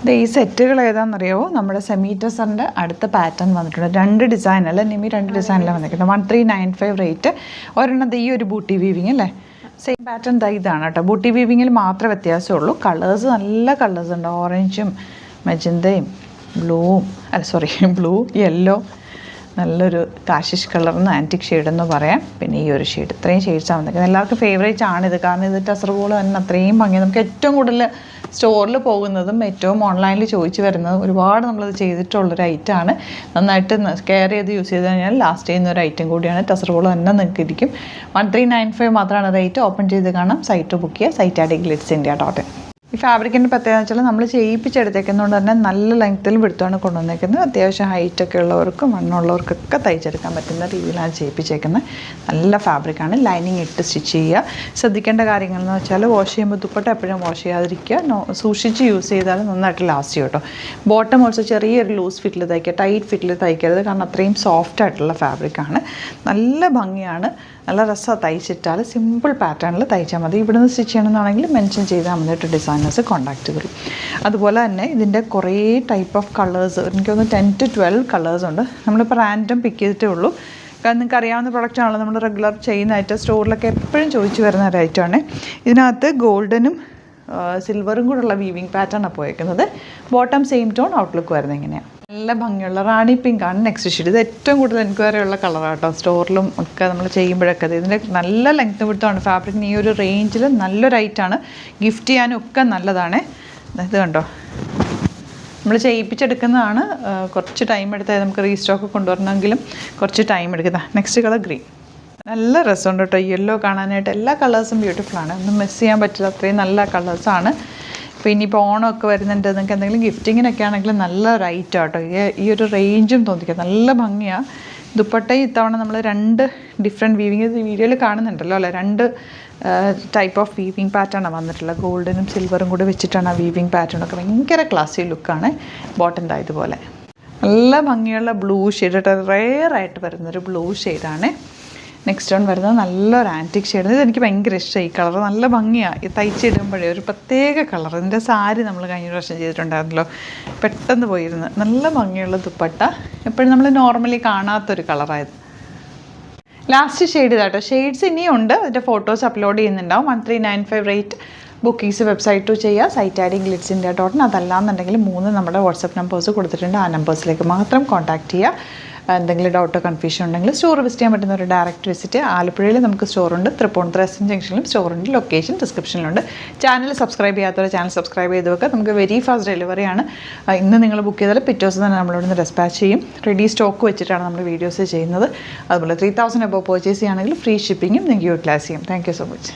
ഈ സെറ്റുകൾ ഏതാണെന്നറിയാമോ? നമ്മുടെ സെമി ടെസറിൻ്റെ അടുത്ത പാറ്റേൺ വന്നിട്ടുണ്ട്. 2 ഡിസൈൻ അല്ല നിമി, 2 ഡിസൈനിലാണ് വന്നിരിക്കുന്നത്. 1395 റേറ്റ്. ഒരെണ്ണം ഈ ഒരു ബൂട്ടി വീവിങ് അല്ലേ, സെയിം പാറ്റേൺ ഇതാണ് കേട്ടോ. ബൂട്ടി വീവിങ്ങിൽ മാത്രമേ വ്യത്യാസമുള്ളൂ. കളേഴ്സ് നല്ല കളേഴ്സ് ഉണ്ട്. ഓറഞ്ചും മജന്തയും ബ്ലൂവും ബ്ലൂ, യെല്ലോ, നല്ലൊരു കാഷിഷ് കളർന്ന് ആൻറ്റിക് ഷെയ്ഡെന്ന് പറയാം. പിന്നെ ഈ ഒരു ഷെയ്ഡ്, ഇത്രയും ഷെയ്ഡ്സാണ് വന്നിരിക്കുന്നത്. എല്ലാവർക്കും ഫേവറേറ്റ് ആണിത്. കാരണം ഇത് ടെസർ ബോൾ തന്നെ അത്രയും ഭംഗി. നമുക്ക് ഏറ്റവും കൂടുതൽ സ്റ്റോറിൽ പോകുന്നതും ഏറ്റവും ഓൺലൈനിൽ ചോദിച്ചു വരുന്നതും ഒരുപാട് നമ്മളത് ചെയ്തിട്ടുള്ളൊരു ഐറ്റമാണ്. നന്നായിട്ട് കെയർ ചെയ്ത് യൂസ് ചെയ്ത് കഴിഞ്ഞാൽ ലാസ്റ്റ് ചെയ്യുന്ന ഒരു ഐറ്റം കൂടിയാണ്. ടെസർ ബോൾ തന്നെ നിങ്ങൾക്ക് ഇരിക്കും. 1395 മാത്രമാണ് റേറ്റ്. ഓപ്പൺ ചെയ്ത് കാണാം. സൈറ്റ് ബുക്ക് ചെയ്യുക. site@glitzindia.in. ഈ ഫാബ്രിക്കിൻ്റെ പ്രത്യേകത വെച്ചാൽ നമ്മൾ ചെയ്യിപ്പിച്ചെടുത്തേക്കുന്നതുകൊണ്ട് തന്നെ നല്ല ലെങ്ത്തിൽ വിടുത്താണ് കൊണ്ടുവന്നേക്കുന്നത്. അത്യാവശ്യം ഹൈറ്റൊക്കെ ഉള്ളവർക്കും മണ്ണുള്ളവർക്കൊക്കെ തയ്ച്ചെടുക്കാൻ പറ്റുന്ന രീതിയിലാണ് ചെയ്യിപ്പിച്ചേക്കുന്നത്. നല്ല ഫാബ്രിക്കാണ്. ലൈനിങ് ഇട്ട് സ്റ്റിച്ച് ചെയ്യുക. ശ്രദ്ധിക്കേണ്ട കാര്യങ്ങളെന്ന് വെച്ചാൽ വാഷ് ചെയ്യുമ്പോൾ ദുപ്പട്ട എപ്പോഴും വാഷ് ചെയ്യാതിരിക്കുക. സൂക്ഷിച്ച് യൂസ് ചെയ്താൽ നന്നായിട്ട് ലാസ്റ്റ് ചെയ്യും കേട്ടോ. ബോട്ടം ഓൾസോ ചെറിയൊരു ലൂസ് ഫിറ്റിൽ തയ്ക്കുക, ടൈറ്റ് ഫിറ്റിൽ തയ്ക്കരുത്. കാരണം അത്രയും സോഫ്റ്റ് ആയിട്ടുള്ള ഫാബ്രിക്കാണ്. നല്ല ഭംഗിയാണ്. നല്ല രസമാണ് തയ്ച്ചിട്ടാൽ. സിമ്പിൾ പാറ്റേണിൽ തയ്ച്ചാൽ മതി. ഇവിടുന്ന് സ്റ്റിച്ച് ചെയ്യണമെന്നാണെങ്കിൽ മെൻഷൻ ചെയ്താൽ മതിയിട്ട് ഡിസൈനേഴ്സ് കോൺടാക്റ്റ് വരും. അതുപോലെ തന്നെ ഇതിൻ്റെ കുറേ ടൈപ്പ് ഓഫ് കളേഴ്സ്, എനിക്കൊന്ന് 10 to 12 കളേഴ്സ് ഉണ്ട്. നമ്മളിപ്പോൾ റാൻഡം പിക്ക് ചെയ്തിട്ടേ ഉള്ളൂ. കാരണം നിങ്ങൾക്ക് അറിയാവുന്ന പ്രൊഡക്റ്റാണല്ലോ, നമ്മൾ റെഗുലർ ചെയ്യുന്നതായിട്ട് സ്റ്റോറിലൊക്കെ എപ്പോഴും ചോദിച്ചു വരുന്ന ഒരു ഐറ്റമാണ്. ഇതിനകത്ത് ഗോൾഡനും സിൽവറും കൂടെയുള്ള വീവിങ് പാറ്റേണാണ് പോയേക്കുന്നത്. ബോട്ടം സെയിം ടോൺ, ഔട്ട്ലുക്ക് വരുന്നത് ഇങ്ങനെയാണ്. നല്ല ഭംഗിയുള്ള റാണി പിങ്ക് ആണ് നെക്സ്റ്റ് ഷെയ്ഡ്. ഇത് ഏറ്റവും കൂടുതൽ എൻക്വയറി ഉള്ള കളറാണ് കേട്ടോ. സ്റ്റോറിലും ഒക്കെ നമ്മൾ ചെയ്യുമ്പോഴൊക്കെ ഇതിൻ്റെ നല്ല ലെങ്ത് വിടുത്താണ്. ഫാബ്രിക്കിന് ഈ ഒരു റേഞ്ചിൽ നല്ലൊരു ഐറ്റാണ്. ഗിഫ്റ്റ് ചെയ്യാനും ഒക്കെ നല്ലതാണ്. ഇത് കണ്ടോ, നമ്മൾ ചെയ്യിപ്പിച്ചെടുക്കുന്നതാണ്. കുറച്ച് ടൈം എടുത്താൽ നമുക്ക് റീസ്റ്റോക്ക് കൊണ്ടുവരണമെങ്കിലും കുറച്ച് ടൈം എടുക്കുന്നത്. Next colour green. നല്ല രസമുണ്ട് കേട്ടോ. യെല്ലോ കാണാനായിട്ട്. എല്ലാ കളേഴ്സും ബ്യൂട്ടിഫുള്ളാണ്. ഒന്നും മിസ് ചെയ്യാൻ പറ്റില്ല. അത്രയും നല്ല കളേഴ്സാണ്. ഇപ്പോൾ ഇനിയിപ്പോൾ ഓണമൊക്കെ വരുന്നുണ്ട്. നിങ്ങൾക്ക് എന്തെങ്കിലും ഗിഫ്റ്റിങ്ങിനൊക്കെ ആണെങ്കിലും നല്ല റൈറ്റ് ആട്ടോ. ഈ ഒരു റേഞ്ചും തോന്നിക്കുക നല്ല ഭംഗിയാണ്. ദുപ്പട്ടയും ഇത്തവണ നമ്മൾ 2 ഡിഫറെൻറ്റ് വീവിങ് വീഡിയോയിൽ കാണുന്നുണ്ടല്ലോ അല്ലേ. 2 ടൈപ്പ് ഓഫ് വീവിങ് പാറ്റേണാണ് വന്നിട്ടുള്ളത്. ഗോൾഡനും സിൽവറും കൂടി വെച്ചിട്ടാണ് ആ വീവിങ് പാറ്റേണൊക്കെ. ഭയങ്കര ക്ലാസി ലുക്കാണ്. ബോട്ടം ഇതുപോലെ നല്ല ഭംഗിയുള്ള ബ്ലൂ ഷെയ്ഡ്. റെയറായിട്ട് വരുന്നൊരു ബ്ലൂ ഷെയ്ഡാണ്. നെക്സ്റ്റ് വൺ വരുന്നത് നല്ലൊരു ആൻറ്റിക് ഷെയ്ഡ്. ഇതെനിക്ക് ഭയങ്കര ഇഷ്ടമായി. ഈ കളർ നല്ല ഭംഗിയാണ്. ഈ തയ്ച്ചിടുമ്പോഴേ ഒരു പ്രത്യേക കളർ. ഇതിൻ്റെ സാരി നമ്മൾ കഴിഞ്ഞ പ്രാവശ്യം ചെയ്തിട്ടുണ്ടായിരുന്നല്ലോ, പെട്ടെന്ന് പോയിരുന്നു. നല്ല ഭംഗിയുള്ള ദുപ്പട്ട. എപ്പോഴും നമ്മൾ നോർമലി കാണാത്തൊരു കളറായത്. ലാസ്റ്റ് ഷെയ്ഡ് ഇതാട്ടോ. ഷെയ്ഡ്സ് ഇനിയും ഉണ്ട്. അതിൻ്റെ ഫോട്ടോസ് അപ്ലോഡ് ചെയ്യുന്നുണ്ടാവും. 1395 റേറ്റ്. ബുക്കിങ്സ് വെബ്സൈറ്റ് ചെയ്യുക. site@glitzindia.in. അതല്ലാന്നുണ്ടെങ്കിൽ 3 നമ്മുടെ വാട്സപ്പ് നമ്പേഴ്സ് കൊടുത്തിട്ടുണ്ട്. ആ നമ്പേഴ്സിലേക്ക് മാത്രം കോൺടാക്റ്റ് ചെയ്യുക. എന്തെങ്കിലും ഡൗട്ടോ കൺഫ്യൂഷൻ ഉണ്ടെങ്കിൽ സ്റ്റോർ വിസിറ്റ് ചെയ്യാൻ പറ്റുന്ന ഒരു ഡയറക്റ്റ് വിസിറ്റ്. ആലപ്പുഴയിൽ നമുക്ക് സ്റ്റോറുണ്ട്. തൃപ്പൂണിത്തുറ SM ജംഗ്ഷനിലും സ്റ്റോറുണ്ട്. ലൊക്കേഷൻ ഡിസ്ക്രിപ്ഷനിലുണ്ട്. ചാനൽ സബ്സ്ക്രൈബ് ചെയ്യാത്തവരെ ചാനൽ സബ്സ്ക്രൈബ് ചെയ്ത് വെക്കുക. നമുക്ക് വെരി ഫാസ്റ്റ് ഡെലിവറിയാണ്. ഇന്ന് നിങ്ങൾ ബുക്ക് ചെയ്താൽ പിറ്റേ ദിവസം തന്നെ നമ്മളിവിടുന്ന് ഡെസ്പാച്ച് ചെയ്യും. റെഡി സ്റ്റോക്ക് വെച്ചിട്ടാണ് നമ്മൾ വീഡിയോസ് ചെയ്യുന്നത്. അതുപോലെ 3000 എബോവ് പർച്ചേസ് ചെയ്യുകയാണെങ്കിൽ ഫ്രീ ഷിപ്പിങ്ങും നിങ്ങൾക്ക് യൂട്ടിലൈസ് ചെയ്യും. Thank you so much.